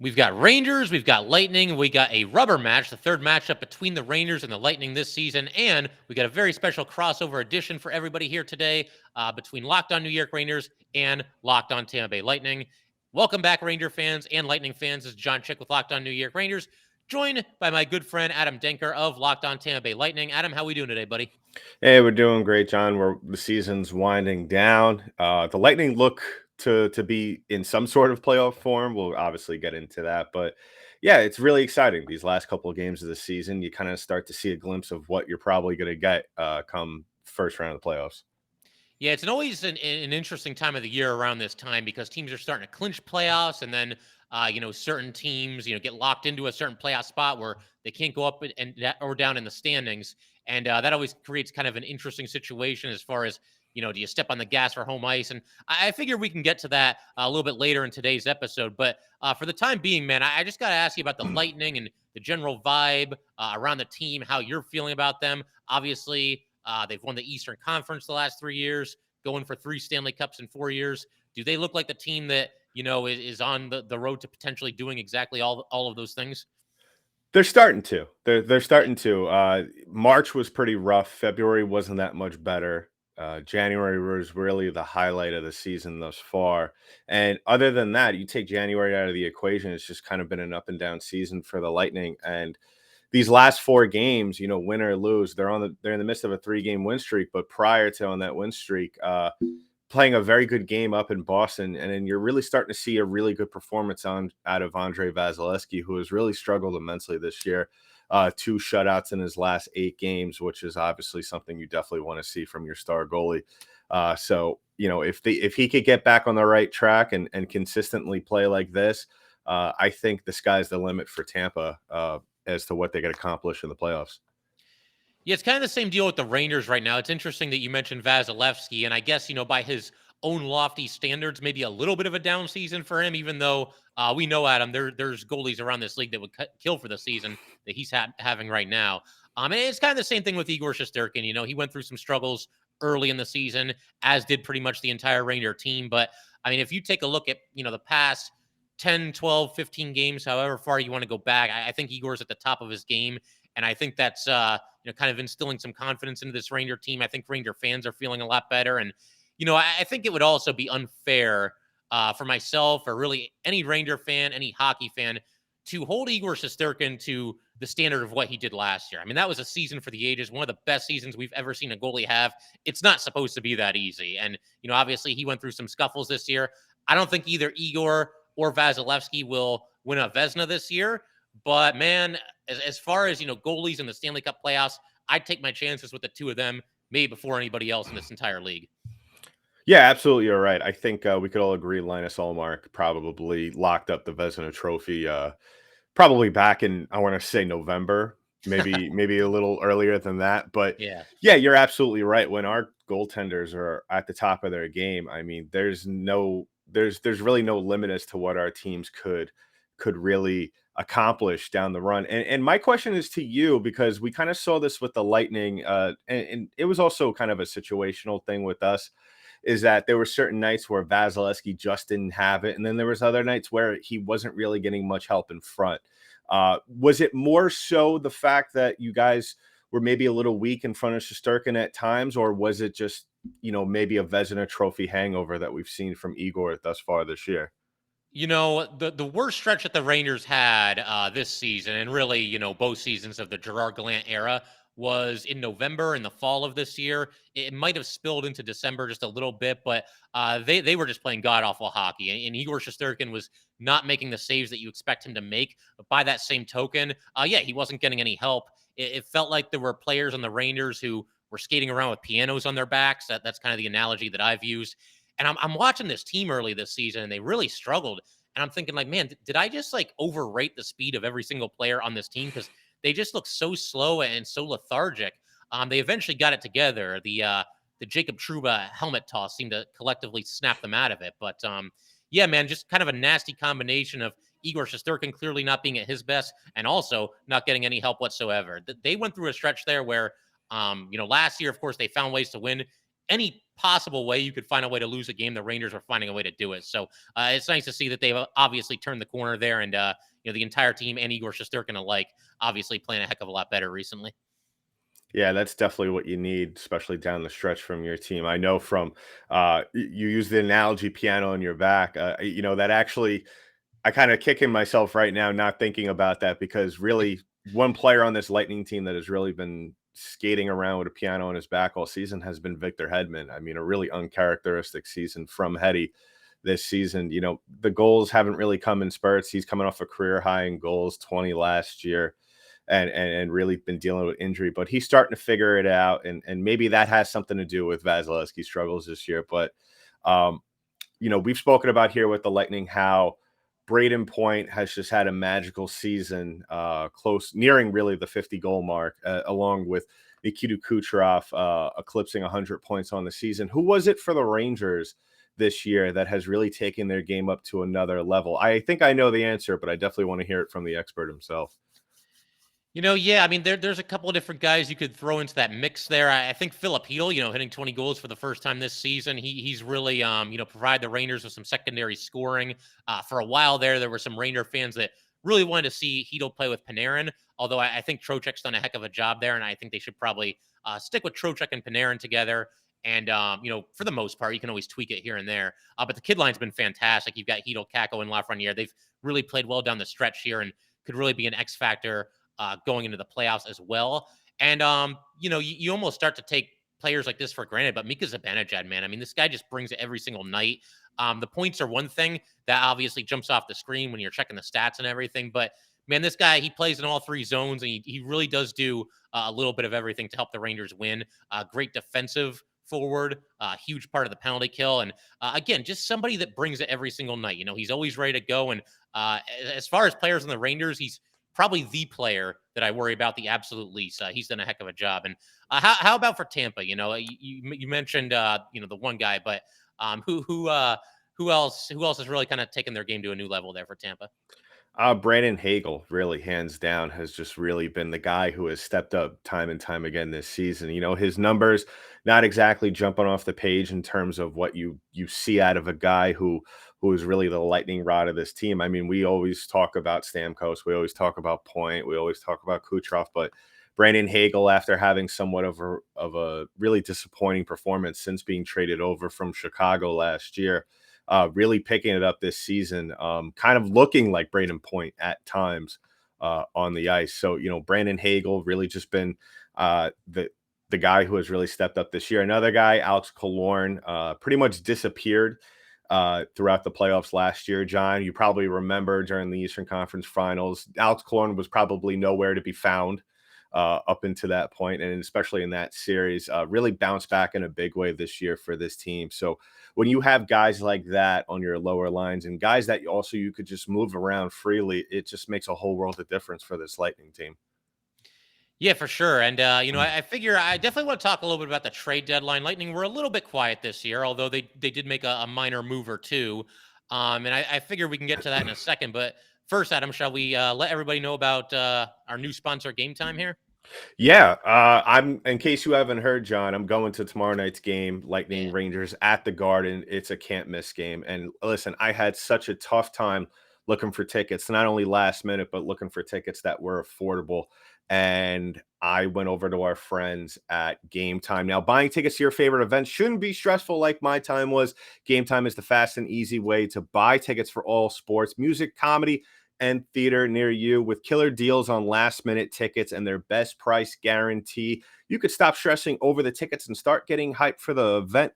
We've got Rangers, we've got Lightning, we got a rubber match, the third matchup between the Rangers and the Lightning this season, and we got a very special crossover edition for everybody here today between Locked On New York Rangers and Locked On Tampa Bay Lightning. Welcome back, Ranger fans and Lightning fans. This is Jon Chik with Locked On New York Rangers, joined by my good friend Adam Denker of Locked On Tampa Bay Lightning. Adam, how we doing today, buddy? Hey, we're doing great, John. The season's winding down. The Lightning look to be in some sort of playoff form. We'll obviously get into that, but yeah, it's really exciting. These last couple of games of the season, you kind of start to see a glimpse of what you're probably going to get come first round of the playoffs. Yeah, it's always an interesting time of the year around this time because teams are starting to clinch playoffs, and then certain teams get locked into a certain playoff spot where they can't go up or down in the standings, and that always creates kind of an interesting situation as far as do you step on the gas for home ice? And I figure we can get to that a little bit later in today's episode, but for the time being, man, I just got to ask you about the Lightning and the general vibe around the team, how you're feeling about them. Obviously, they've won the Eastern Conference the last 3 years, going for 3 Stanley Cups in 4 years. Do they look like the team that, is on the road to potentially doing exactly all of those things? They're starting to. They're Yeah. starting to. March was pretty rough. February wasn't that much better. January was really the highlight of the season thus far. And other than that, you take January out of the equation, it's just kind of been an up and down season for the Lightning. And these last four games, win or lose, they're in the midst of a 3-game win streak. But prior to on that win streak, playing a very good game up in Boston, and then you're really starting to see a really good performance out of Andre Vasilevsky, who has really struggled immensely this year. 2 shutouts in his last 8 games, which is obviously something you definitely want to see from your star goalie. So if he could get back on the right track and consistently play like this, I think the sky's the limit for Tampa as to what they can accomplish in the playoffs. Yeah, it's kind of the same deal with the Rangers right now. It's interesting that you mentioned Vasilevsky, and I guess, by his own lofty standards, maybe a little bit of a down season for him, even though we know, Adam, there's goalies around this league that would kill for the season that he's having right now. And it's kind of the same thing with Igor Shesterkin. He went through some struggles early in the season, as did pretty much the entire Ranger team. But, I mean, if you take a look at, the past 10, 12, 15 games, however far you want to go back, I think Igor's at the top of his game. And I think that's kind of instilling some confidence into this Ranger team. I think Ranger fans are feeling a lot better. And, I think it would also be unfair for myself or really any Ranger fan, any hockey fan, to hold Igor Shesterkin to the standard of what he did last year. I mean, that was a season for the ages, one of the best seasons we've ever seen a goalie have. It's not supposed to be that easy. And, obviously he went through some scuffles this year. I don't think either Igor or Vasilevsky will win a Vezina this year. But man, as far as goalies in the Stanley Cup playoffs, I'd take my chances with the two of them, maybe before anybody else in this entire league. Yeah, absolutely. You're right. I think we could all agree Linus Ullmark probably locked up the Vezina Trophy probably back in, I want to say, November, maybe a little earlier than that. But Yeah. yeah, you're absolutely right. When our goaltenders are at the top of their game, I mean, there's really no limit as to what our teams could really accomplish down the run. And my question is to you, because we kind of saw this with the Lightning, and it was also kind of a situational thing with us, is that there were certain nights where Vasilevsky just didn't have it, and then there was other nights where he wasn't really getting much help in front. Was it more so the fact that you guys were maybe a little weak in front of Shesterkin at times, or was it just maybe a Vezina Trophy hangover that we've seen from Igor thus far this year? The worst stretch that the Rangers had this season, and really, both seasons of the Gerard Gallant era, was in November and the fall of this year. It might have spilled into December just a little bit, but they were just playing god awful hockey, and Igor Shesterkin was not making the saves that you expect him to make. But by that same token, yeah, he wasn't getting any help. It felt like there were players on the Rangers who were skating around with pianos on their backs. That's kind of the analogy that I've used. And I'm watching this team early this season, and they really struggled. And I'm thinking, like, man, did I just like overrate the speed of every single player on this team? Because they just look so slow and so lethargic. They eventually got it together. The Jacob Trouba helmet toss seemed to collectively snap them out of it. But yeah, man, just kind of a nasty combination of Igor Shesterkin clearly not being at his best and also not getting any help whatsoever. They went through a stretch there where, last year, of course, they found ways to win. Any possible way you could find a way to lose a game, the Rangers are finding a way to do it. So it's nice to see that they've obviously turned the corner there, and the entire team and Igor Shesterkin alike obviously playing a heck of a lot better recently. Yeah, that's definitely what you need, especially down the stretch from your team. I know from you use the analogy piano on your back. That actually I kind of kicking myself right now not thinking about that because really one player on this Lightning team that has really been skating around with a piano on his back all season has been Victor Hedman. I mean, a really uncharacteristic season from Hetty this season. The goals haven't really come in spurts. He's coming off a career high in goals, 20 last year, and really been dealing with injury, but he's starting to figure it out. And maybe that has something to do with Vasilevsky's struggles this year. But um, we've spoken about here with the Lightning how Braden Point has just had a magical season, close, nearing really the 50 goal mark, along with Nikita Kucherov eclipsing 100 points on the season. Who was it for the Rangers this year that has really taken their game up to another level? I think I know the answer, but I definitely want to hear it from the expert himself. Yeah, I mean, there's a couple of different guys you could throw into that mix there. I think Philip Hedl, hitting 20 goals for the first time this season. He's really, provided the Rangers with some secondary scoring. For a while there were some Ranger fans that really wanted to see Hedl play with Panarin, although I think Trocheck's done a heck of a job there, and I think they should probably stick with Trocheck and Panarin together. And, for the most part, you can always tweak it here and there. But the kid line's been fantastic. You've got Hedl, Kako, and Lafreniere. They've really played well down the stretch here and could really be an X factor going into the playoffs as well. And you almost start to take players like this for granted, but Mika Zibanejad, man, I mean, this guy just brings it every single night. The points are one thing that obviously jumps off the screen when you're checking the stats and everything, but man, this guy, he plays in all three zones, and he really does do a little bit of everything to help the Rangers win. Great defensive forward, huge part of the penalty kill, and again, just somebody that brings it every single night. He's always ready to go, and as far as players in the Rangers, he's probably the player that I worry about the absolute least. He's done a heck of a job. And how about for Tampa? You mentioned the one guy, but who else has really kind of taken their game to a new level there for Tampa? Brandon Hagel, really, hands down, has just really been the guy who has stepped up time and time again this season. His numbers not exactly jumping off the page in terms of what you see out of a guy who is really the lightning rod of this team. I mean, we always talk about Stamkos, we always talk about Point, we always talk about Kucherov, but Brandon Hagel, after having somewhat of a really disappointing performance since being traded over from Chicago last year, really picking it up this season, kind of looking like Braden Point at times on the ice. So, Brandon Hagel really just been the guy who has really stepped up this year. Another guy, Alex Killorn, pretty much disappeared throughout the playoffs last year. John, you probably remember during the Eastern Conference Finals, Alex Killorn was probably nowhere to be found up until that point, and especially in that series, really bounced back in a big way this year for this team. So when you have guys like that on your lower lines and guys that you could just move around freely, it just makes a whole world of difference for this Lightning team. Yeah, for sure. And, I figure I definitely want to talk a little bit about the trade deadline. Lightning were a little bit quiet this year, although they did make a minor move or two. And I figure we can get to that in a second. But first, Adam, shall we let everybody know about our new sponsor, Game Time here? Yeah, I'm. In case you haven't heard, John, I'm going to tomorrow night's game, Lightning Yeah. Rangers at the Garden. It's a can't miss game. And listen, I had such a tough time looking for tickets, not only last minute, but looking for tickets that were affordable. And I went over to our friends at Game Time. Now, buying tickets to your favorite events shouldn't be stressful like my time was. Game Time is the fast and easy way to buy tickets for all sports, music, comedy, and theater near you. With killer deals on last minute tickets and their best price guarantee, you could stop stressing over the tickets and start getting hyped for the event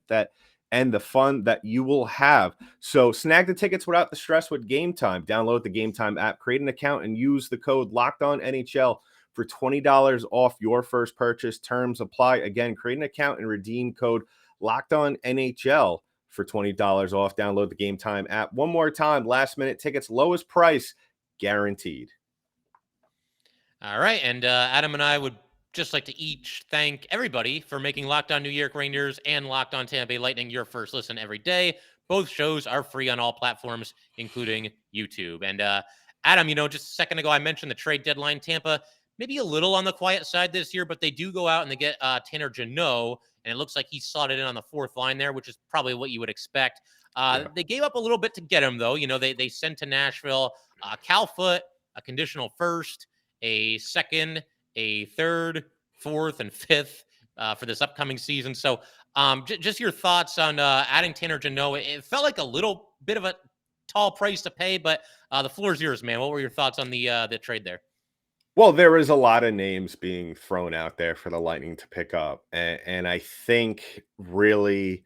and the fun that you will have. So snag the tickets without the stress with Game Time. Download the Game Time app, create an account, and use the code LOCKEDONNHL for $20 off your first purchase. Terms apply. Again, create an account and redeem code LOCKEDONNHL for $20 off. Download the Game Time app. One more time, last minute tickets, lowest price guaranteed. All right. And Adam and I would just like to each thank everybody for making Locked On New York Rangers and Locked On Tampa Bay Lightning your first listen every day. Both shows are free on all platforms, including YouTube. And Adam, just a second ago, I mentioned the trade deadline. Tampa, maybe a little on the quiet side this year, but they do go out and they get Tanner Jeannot. and it looks like he slotted in on the fourth line there, which is probably what you would expect. Yeah. They gave up a little bit to get him, though. They sent to Nashville Cal Foot, a conditional first, a second, a third, fourth, and fifth for this upcoming season. So, just your thoughts on adding Tanner Jeannot. It felt like a little bit of a tall price to pay, but the floor's yours, man. What were your thoughts on the trade there? Well, there was a lot of names being thrown out there for the Lightning to pick up, and I think really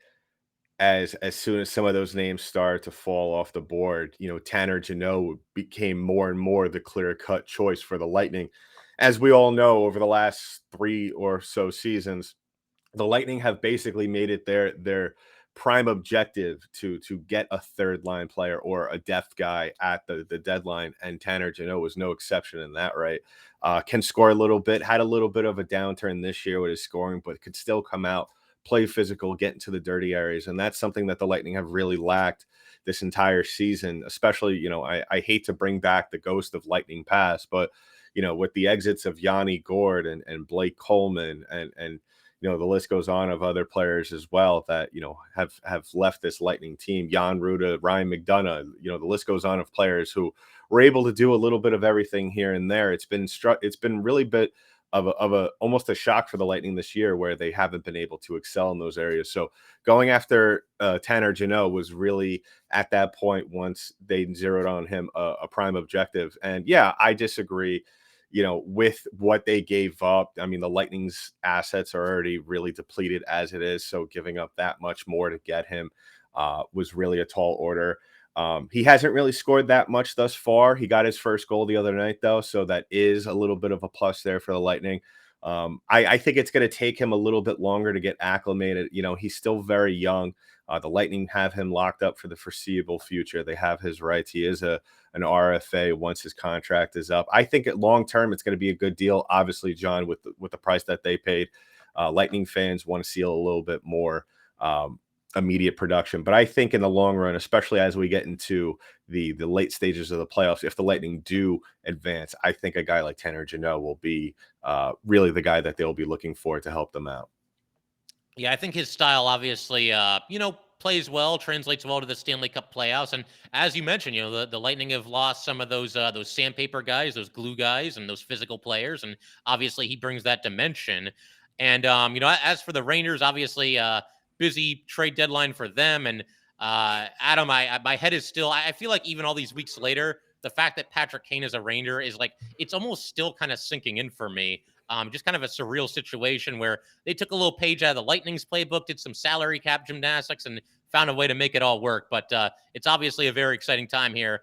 as soon as some of those names started to fall off the board, Tanner Jeannot became more and more the clear cut choice for the Lightning. As we all know, over the last three or so seasons, the Lightning have basically made it their prime objective to get a third line player or a depth guy at the deadline, and Tanner Jeannot was no exception in that. Right, can score a little bit, had a little bit of a downturn this year with his scoring, but could still come out, play physical, get into the dirty areas, and that's something that the Lightning have really lacked this entire season. Especially, I hate to bring back the ghost of Lightning past, but with the exits of Yanni Gord and Blake Coleman and the list goes on of other players as well that, have left this Lightning team. Jan Ruda, Ryan McDonough, the list goes on of players who were able to do a little bit of everything here and there. It's been really bit of a almost a shock for the Lightning this year where they haven't been able to excel in those areas. So going after Tanner Jeannot was really at that point, once they zeroed on him, a prime objective. And yeah, I disagree with what they gave up. I mean, the Lightning's assets are already really depleted as it is. So giving up that much more to get him was really a tall order. He hasn't really scored that much thus far. He got his first goal the other night, though. So that is a little bit of a plus there for the Lightning. I think it's going to take him a little bit longer to get acclimated. He's still very young. The Lightning have him locked up for the foreseeable future. They have his rights. He is an RFA once his contract is up. I think at long term it's going to be a good deal. Obviously, John, with the price that they paid, Lightning fans want to see a little bit more immediate production. But I think in the long run, especially as we get into the late stages of the playoffs, if the Lightning do advance, I think a guy like Tanner Jeannot will be really the guy that they'll be looking for to help them out. Yeah, I think his style obviously, plays well, translates well to the Stanley Cup playoffs. And as you mentioned, the Lightning have lost some of those sandpaper guys, those glue guys, and those physical players. And obviously, he brings that dimension. And as for the Rangers, obviously, busy trade deadline for them. And Adam, my head is still. I feel like even all these weeks later, the fact that Patrick Kane is a Ranger is like it's almost still kind of sinking in for me. Just kind of a surreal situation where they took a little page out of the Lightning's playbook, did some salary cap gymnastics, and found a way to make it all work. But it's obviously a very exciting time here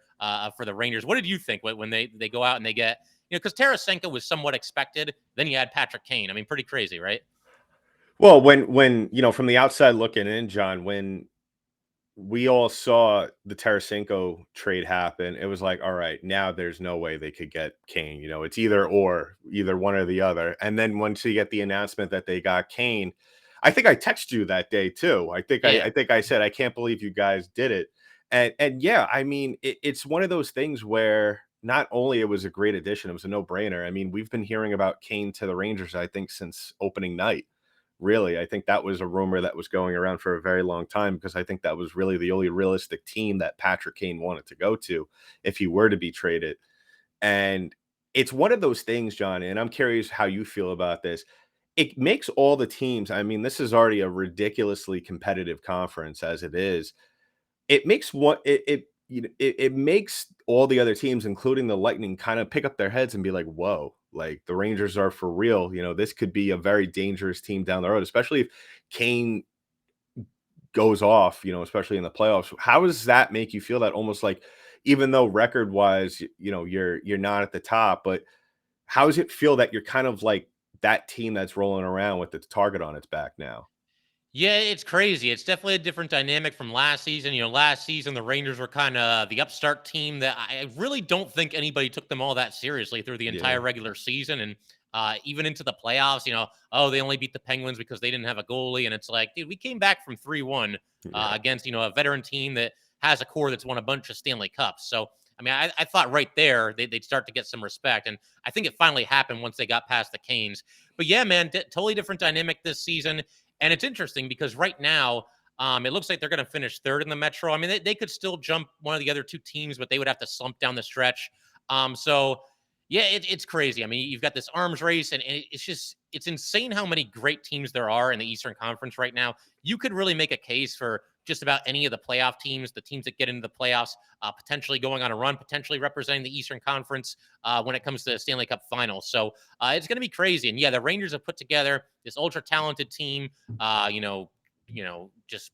for the Rangers. What did you think when they go out and they get, because Tarasenko was somewhat expected. Then you had Patrick Kane. I mean, pretty crazy, right? Well, when from the outside looking in, John, when we all saw the Tarasenko trade happen, it was like, all right, now there's no way they could get Kane. It's either or, either one or the other. And then once you get the announcement that they got Kane, I think I texted you that day too. Yeah. I think I said, I can't believe you guys did it. And yeah, I mean, it's one of those things where not only it was a great addition, it was a no-brainer. I mean, we've been hearing about Kane to the Rangers, I think, since opening night. Really, I think that was a rumor that was going around for a very long time, because I think that was really the only realistic team that Patrick Kane wanted to go to if he were to be traded. And it's one of those things, John, and I'm curious how you feel about this. It makes all the teams, I mean, this is already a ridiculously competitive conference as it is. It makes what it makes all the other teams, including the Lightning, kind of pick up their heads and be like, "Whoa, like the Rangers are for real." This could be a very dangerous team down the road, especially if Kane goes off. Especially in the playoffs. How does that make you feel? That almost like, even though record wise, you're not at the top, but how does it feel that you're kind of like that team that's rolling around with the target on its back now? Yeah, it's crazy. It's definitely a different dynamic from last season. Last season the Rangers were kind of the upstart team that I really don't think anybody took them all that seriously through the entire Yeah, regular season and even into the playoffs. Oh, they only beat the Penguins because they didn't have a goalie, and it's like, dude, we came back from 3-1 yeah. against a veteran team that has a core that's won a bunch of Stanley Cups. So I mean, I thought right there they'd start to get some respect, and I think it finally happened once they got past the Canes. But yeah, man, totally different dynamic this season. And it's interesting because right now, it looks like they're going to finish third in the Metro. I mean, they could still jump one of the other two teams, but they would have to slump down the stretch. So yeah, it's crazy. I mean, you've got this arms race, and it's insane how many great teams there are in the Eastern Conference right now. You could really make a case for just about any of the playoff teams, the teams that get into the playoffs, potentially going on a run, potentially representing the Eastern Conference when it comes to the Stanley Cup Finals. So it's going to be crazy. And yeah, the Rangers have put together this ultra talented team. Just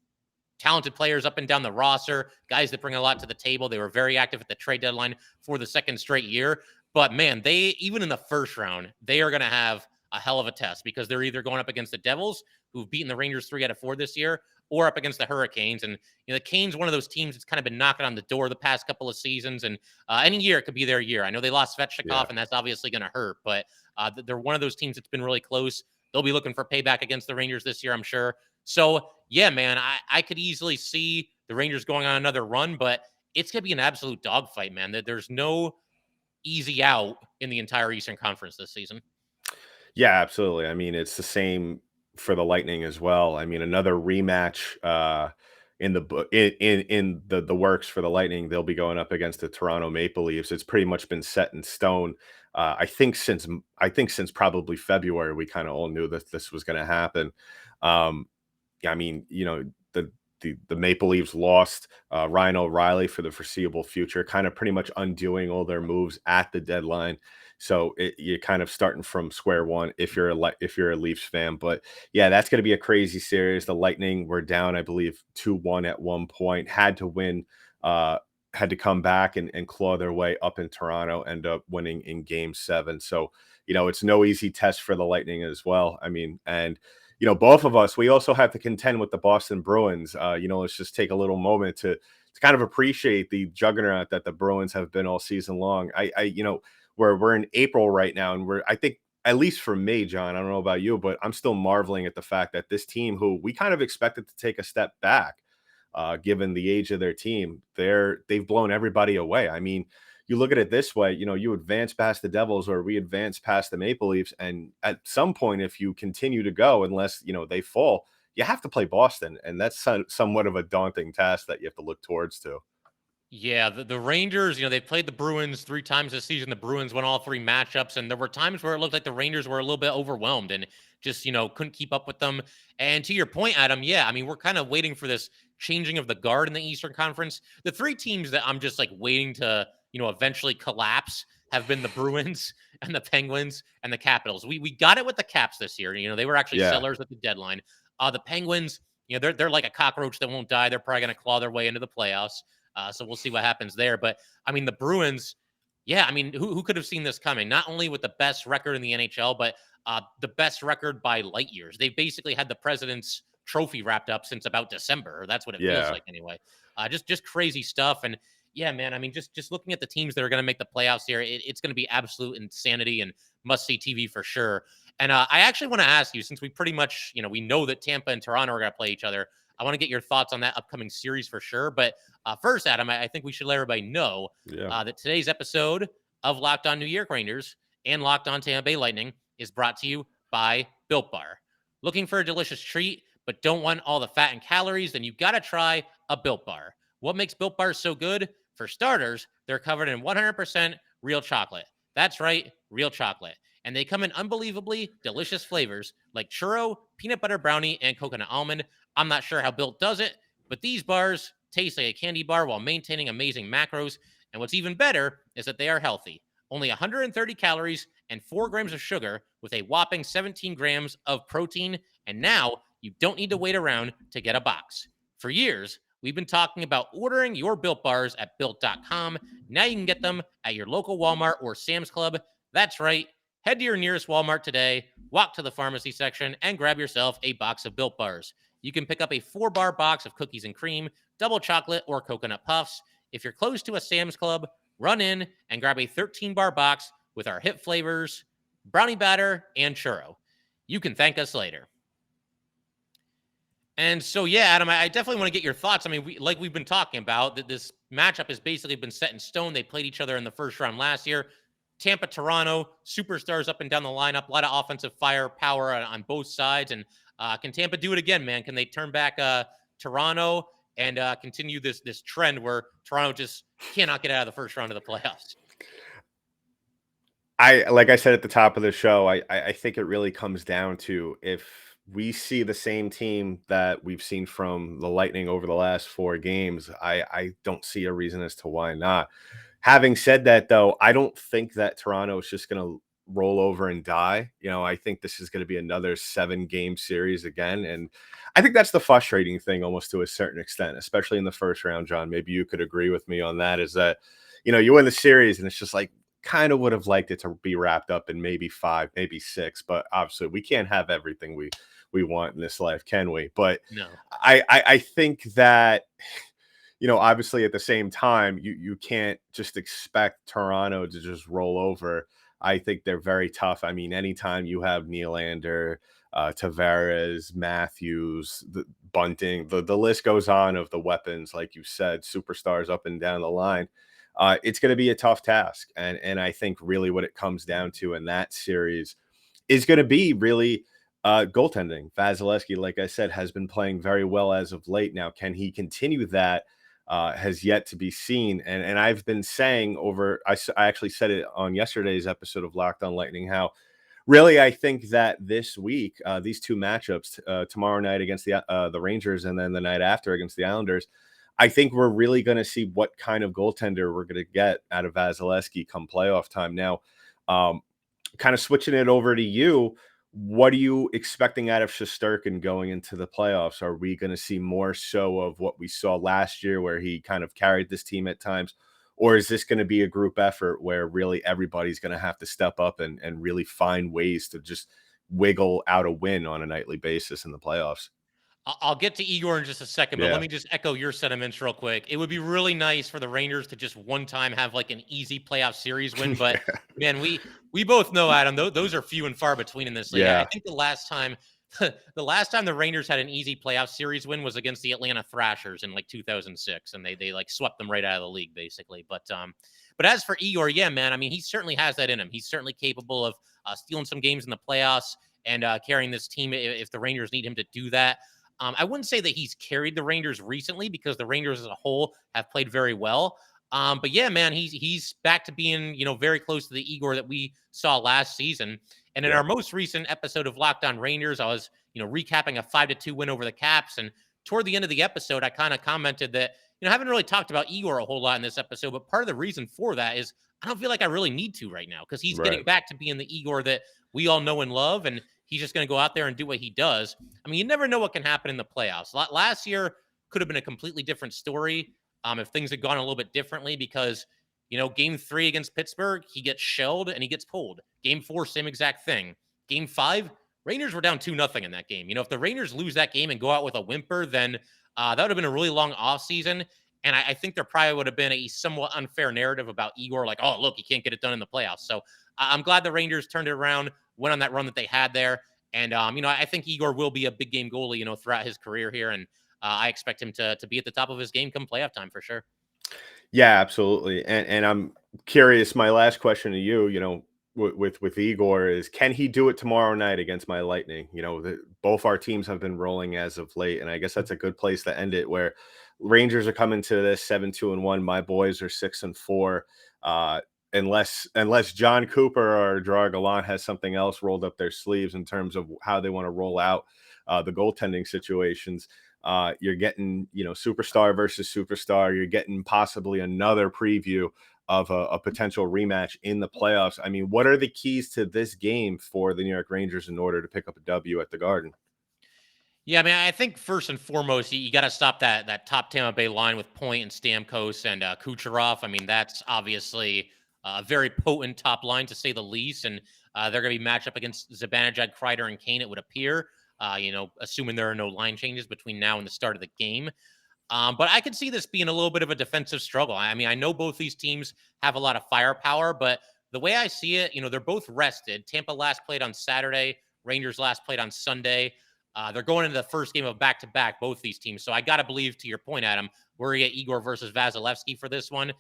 talented players up and down the roster, guys that bring a lot to the table. They were very active at the trade deadline for the second straight year. But man, they even in the first round, they are going to have a hell of a test because they're either going up against the Devils, who've beaten the Rangers 3 out of 4 this year, or up against the Hurricanes. And the Canes, one of those teams that's kind of been knocking on the door the past couple of seasons. And any year it could be their year. I know they lost Yeah. Svechnikov, and that's obviously going to hurt. But they're one of those teams that's been really close. They'll be looking for payback against the Rangers this year, I'm sure. So yeah, man, I could easily see the Rangers going on another run, but it's gonna be an absolute dogfight, man. There's no easy out in the entire Eastern Conference this season. Yeah, absolutely. I mean, it's the same for the Lightning as well. I mean, another rematch in the book in the works for the Lightning. They'll be going up against the Toronto Maple Leafs. It's pretty much been set in stone. I think since probably February, we kind of all knew that this was going to happen. Um, yeah, I mean, the Maple Leafs lost Ryan O'Reilly for the foreseeable future, kind of pretty much undoing all their moves at the deadline. So you're kind of starting from square one if you're a Leafs fan. But yeah, that's going to be a crazy series. The Lightning were down, I believe, 2-1 at one point, had to win. Had to come back and claw their way up in Toronto, end up winning in game 7. So, it's no easy test for the Lightning as well. I mean, and both of us, we also have to contend with the Boston Bruins. Let's just take a little moment to kind of appreciate the juggernaut that the Bruins have been all season long. We're in April right now, and I think, at least for me, John, I don't know about you, but I'm still marveling at the fact that this team, who we kind of expected to take a step back, given the age of their team, they've blown everybody away. I mean, you look at it this way, you advance past the Devils or we advance past the Maple Leafs. And at some point, if you continue to go, unless, they fall, you have to play Boston. And that's somewhat of a daunting task that you have to look towards to. Yeah, the Rangers, they've played the Bruins 3 times this season. The Bruins won all 3 matchups, and there were times where it looked like the Rangers were a little bit overwhelmed and just, couldn't keep up with them. And to your point, Adam, yeah, I mean, we're kind of waiting for this changing of the guard in the Eastern Conference. The 3 teams that I'm just like waiting to, eventually collapse have been the Bruins and the Penguins and the Capitals. We got it with the Caps this year. They were actually Yeah. sellers at the deadline. The Penguins, they're like a cockroach that won't die. They're probably going to claw their way into the playoffs. So we'll see what happens there. But I mean, the Bruins, yeah, I mean, who could have seen this coming? Not only with the best record in the NHL, but the best record by light years. They've basically had the President's Trophy wrapped up since about December. Or that's what it feels Yeah. like anyway. Just crazy stuff. And yeah, man, I mean, just looking at the teams that are going to make the playoffs here, it's going to be absolute insanity and must see TV for sure. And I actually want to ask you, since we pretty much, we know that Tampa and Toronto are going to play each other. I want to get your thoughts on that upcoming series for sure. But first, Adam, I think we should let everybody know Yeah. that today's episode of Locked On New York Rangers and Locked On Tampa Bay Lightning is brought to you by Built Bar. Looking for a delicious treat, but don't want all the fat and calories? Then you've got to try a Built Bar. What makes Built Bars so good? For starters, they're covered in 100% real chocolate. That's right, real chocolate. And they come in unbelievably delicious flavors like churro, peanut butter brownie, and coconut almond. I'm not sure how Built does it, but these bars taste like a candy bar while maintaining amazing macros. And what's even better is that they are healthy. Only 130 calories and 4 grams of sugar with a whopping 17 grams of protein. And now you don't need to wait around to get a box. For years, we've been talking about ordering your Built Bars at Built.com. Now you can get them at your local Walmart or Sam's Club. That's right. Head to your nearest Walmart today, walk to the pharmacy section, and grab yourself a box of Built Bars. You can pick up a 4-bar box of cookies and cream, double chocolate, or coconut puffs. If you're close to a Sam's Club, run in and grab a 13-bar box with our hit flavors, brownie batter, and churro. You can thank us later. And so, yeah, Adam, I definitely want to get your thoughts. I mean, like we've been talking about, that this matchup has basically been set in stone. They played each other in the first round last year. Tampa, Toronto, superstars up and down the lineup, a lot of offensive firepower on both sides. And Can Tampa do it again, man? Can they turn back Toronto and continue this trend where Toronto just cannot get out of the first round of the playoffs? I like I said at the top of the show, I think it really comes down to if we see the same team that we've seen from the Lightning over the last 4 games, I don't see a reason as to why not. Having said that, though, I don't think that Toronto is just going to roll over and die. I think this is going to be another 7 game series again. And I think that's the frustrating thing almost to a certain extent, especially in the first round, John. Maybe you could agree with me on that is that, you win the series and it's just like, kind of would have liked it to be wrapped up in maybe 5, maybe 6, but obviously we can't have everything we want in this life, can we? But No. I think that obviously at the same time, you can't just expect Toronto to just roll over. I think they're very tough. I mean, anytime you have Nylander, Tavares, Matthews, the Bunting, the list goes on of the weapons, like you said, superstars up and down the line. It's going to be a tough task, and I think really what it comes down to in that series is going to be really goaltending. Vasilevsky, like I said, has been playing very well as of late. Now, can he continue that? Has yet to be seen. And I've been saying I actually said it on yesterday's episode of Locked on Lightning, how really I think that this week, these 2 matchups, tomorrow night against the Rangers and then the night after against the Islanders, I think we're really going to see what kind of goaltender we're going to get out of Vasilevsky come playoff time. Now, um, kind of switching it over to you, what are you expecting out of Shesterkin going into the playoffs? Are we going to see more so of what we saw last year where he kind of carried this team at times? Or is this going to be a group effort where really everybody's going to have to step up and really find ways to just wiggle out a win on a nightly basis in the playoffs? I'll get to Igor in just a second, but let Yeah. me just echo your sentiments real quick. It would be really nice for the Rangers to just one time have like an easy playoff series win, but Yeah. man, we both know, Adam, those are few and far between in this league. I Yeah. think the last time the last time the Rangers had an easy playoff series win was against the Atlanta Thrashers in like 2006, and they like swept them right out of the league basically. But as for Igor, yeah, man, I mean he certainly has that in him. He's certainly capable of stealing some games in the playoffs and carrying this team if the Rangers need him to do that. I wouldn't say that he's carried the Rangers recently because the Rangers as a whole have played very well. But yeah, man, he's back to being very close to the Igor that we saw last season. And in Yeah. our most recent episode of Locked On Rangers, I was recapping a 5-2 win over the Caps, and toward the end of the episode, I kind of commented that I haven't really talked about Igor a whole lot in this episode, but part of the reason for that is I don't feel like I really need to right now because he's getting Right. back to being the Igor that we all know and love, and he's just going to go out there and do what he does. I mean, you never know what can happen in the playoffs. Last year could have been a completely different story if things had gone a little bit differently because, game 3 against Pittsburgh, he gets shelled and he gets pulled. Game 4, same exact thing. Game 5, Rangers were down 2-0 in that game. If the Rangers lose that game and go out with a whimper, then that would have been a really long offseason. And I think there probably would have been a somewhat unfair narrative about Igor, like, oh, look, he can't get it done in the playoffs. So I'm glad the Rangers turned it around, went on that run that they had there. And I think Igor will be a big game goalie, throughout his career here, and I expect him to be at the top of his game come playoff time for sure. Yeah, absolutely. And I'm curious. My last question to you, with Igor is, can he do it tomorrow night against my Lightning? Both our teams have been rolling as of late, and I guess that's a good place to end it. Where Rangers are coming to this 7-2-1. My boys are 6-4. Unless John Cooper or Gerard Gallant has something else rolled up their sleeves in terms of how they want to roll out the goaltending situations. You're getting, superstar versus superstar. You're getting possibly another preview of a potential rematch in the playoffs. I mean, what are the keys to this game for the New York Rangers in order to pick up a W at the Garden? Yeah, I mean, I think first and foremost, you got to stop that top Tampa Bay line with Point and Stamkos and Kucherov. I mean, that's obviously a very potent top line to say the least, and they're going to be matched up against Zibanejad, Kreider, and Kane. It would appear, assuming there are no line changes between now and the start of the game. But I could see this being a little bit of a defensive struggle. I mean, I know both these teams have a lot of firepower, but the way I see it, they're both rested. Tampa last played on Saturday, Rangers last played on Sunday. They're going into the first game of back-to-back, both these teams. So I got to believe, to your point, Adam, we're going to get Igor versus Vasilevsky for this one.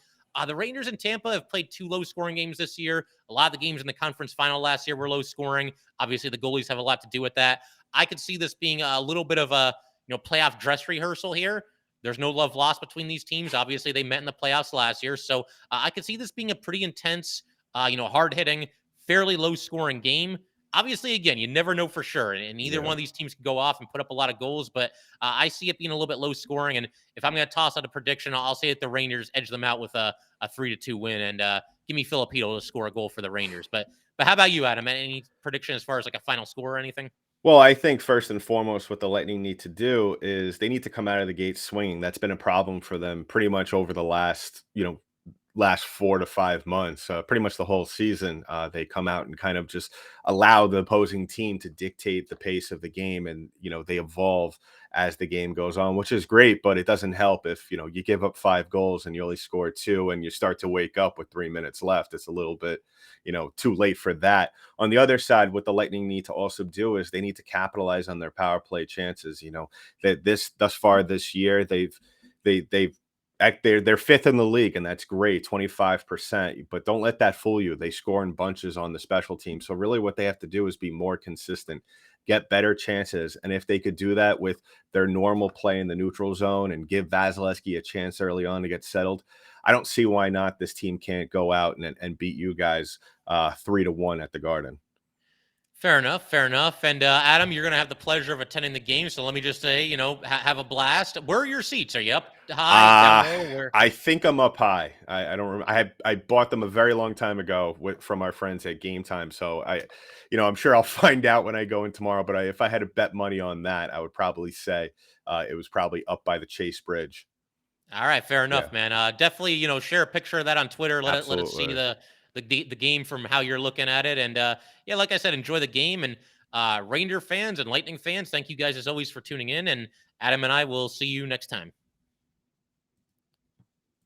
The Rangers in Tampa have played 2 low-scoring games this year. A lot of the games in the conference final last year were low-scoring. Obviously, the goalies have a lot to do with that. I could see this being a little bit of a playoff dress rehearsal here. There's no love lost between these teams. Obviously, they met in the playoffs last year, so I could see this being a pretty intense, hard-hitting, fairly low-scoring game. Obviously, again, you never know for sure, and either one Yeah. of these teams could go off and put up a lot of goals, but I see it being a little bit low-scoring. And if I'm going to toss out a prediction, I'll say that the Rangers edge them out with a 3-2 win, and give me Filipino to score a goal for the Rangers. But how about you, Adam? Any prediction as far as like a final score or anything? Well, I think first and foremost, what the Lightning need to do is they need to come out of the gate swinging. That's been a problem for them pretty much over the last 4 to 5 months, pretty much the whole season. They come out and kind of just allow the opposing team to dictate the pace of the game, and they evolve as the game goes on, which is great. But it doesn't help if you give up 5 goals and you only score two, and you start to wake up with 3 minutes left. It's a little bit too late for that. On the other side, what the Lightning need to also do is they need to capitalize on their power play chances. That this thus far this year they've they're fifth in the league, and that's great, 25%. But don't let that fool you. They score in bunches on the special team. So really, what they have to do is be more consistent, get better chances, and if they could do that with their normal play in the neutral zone and give Vasilevsky a chance early on to get settled, I don't see why not. This team can't go out and beat you guys 3-1 at the Garden. Fair enough. Fair enough. And Adam, you're going to have the pleasure of attending the game. So let me just say, have a blast. Where are your seats? Are you up high, down Uh low? Where? I think I'm up high. I don't remember. I bought them a very long time ago from our friends at Gametime. So I'm sure I'll find out when I go in tomorrow. But if I had to bet money on that, I would probably say it was probably up by the Chase Bridge. All right, fair Yeah, enough, man. Definitely, share a picture of that on Twitter. Let it see absolutely. the game from how you're looking at it. And yeah, like I said, enjoy the game. And Ranger fans and Lightning fans, thank you guys as always for tuning in. And Adam and I will see you next time.